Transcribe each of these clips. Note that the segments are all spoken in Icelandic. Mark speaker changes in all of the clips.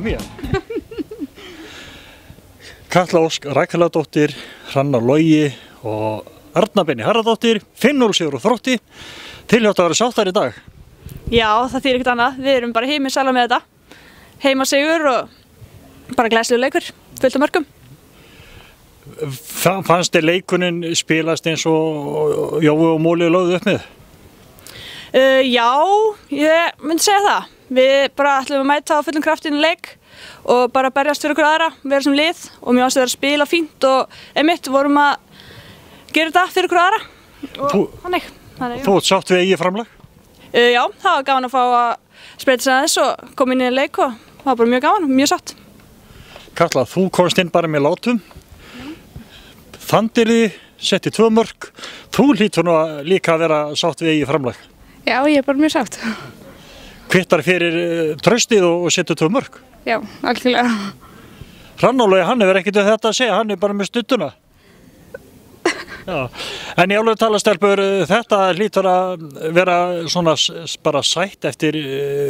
Speaker 1: Mía. Katla Ósk Rækjaladóttir, Hrannar Logi og Arna Benni Harðardóttir, 5-0 sigur á Þrótti. Tilhljótt að vera sáttar í dag.
Speaker 2: Já, það þýðir ekkert annað. Við erum bara himinsæla með þetta. Heima sigur og bara glæsilegur leikur, fullt af mörkum.
Speaker 1: Fannst þér leikunin spilast eins og Jói og Móli lögðu upp með?
Speaker 2: Já, ég myndi segja það. Við bara ætlum að mæta á fullum krafti inn í leik og bara berjast fyrir okkur aðra, vera sem lið og mér fannst það að spila fínt og einmitt vorum að gera þetta fyrir okkur aðra og þannig.
Speaker 1: Þú ert sátt við eigið framlag?
Speaker 2: Já, það var gaman að fá að spreita sig aðeins og koma inn í leik og það var bara mjög gaman, mjög sátt.
Speaker 1: Katla, þú komst inn bara með látum. Þandiri setti 2 mörk. Þú hlýtur nú líka að vera sátt við eigið framlag.
Speaker 3: Já, ég er bara mjög sátt.
Speaker 1: Kvittar fyrir traustið og setur 2 mörk?
Speaker 3: Já, algjörlega.
Speaker 1: Hrannar Logi, hann hefur ekkert um þetta að segja, hann er bara með stuttuna. Já. En ég alveg tala stelpur, þetta hlýtur að vera svona bara sætt eftir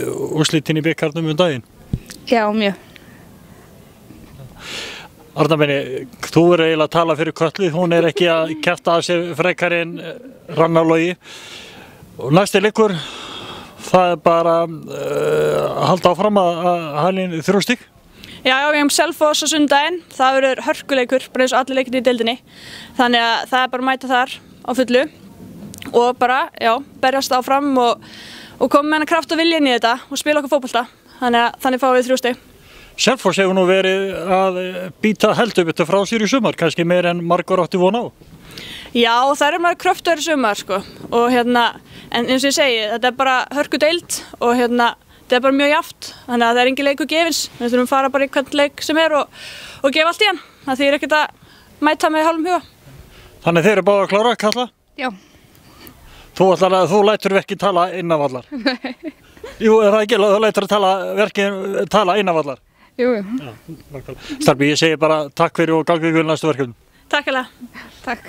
Speaker 1: úrslitin í bikarnum daginn.
Speaker 3: Já, mjög.
Speaker 1: Arna Benni, þú er eiginlega að tala fyrir Kötlu, hún er ekki að kjafta af sér frekar en Hrannar Logi. Og næsti leikur, það er bara að halda áfram að halin 3 stig.
Speaker 2: Já, við hefum Selfoss á sundaginn, það verður hörkuleikur, bara eins og allir leikir í deildinni. Þannig að það er bara að mæta þar á fullu og bara, já, berjast áfram og koma með hennar kraft og vilja inn í þetta og spila okkur fótbolta. Þannig fáum við 3 stig.
Speaker 1: Selfoss hefur nú verið að býta heldur frá sér í sumar, kannski meir en margur átti von á.
Speaker 2: Já, það er maður kröftuður í sumar, sko. Og en eins og ég segi, þetta er bara hörkudeild og þetta er bara mjög jafnt. Þannig að það er engin leikur gefins. Við þurfum að fara bara í hvern leik sem er og gefa allt í hann. Það þýðir ekkert að mæta með hálfum huga.
Speaker 1: Þannig þeir eru báða að klára, Katla?
Speaker 3: Já.
Speaker 1: Þú lætur ekki tala innan vallar? Nei. Jú, er það ekki? Þú lætur að tala innan vallar?
Speaker 3: Jú.
Speaker 1: Starfi, ég segi bara takk fyrir og gangi ykkur næstu verkefnum.
Speaker 2: Takk hérlega.
Speaker 3: Takk.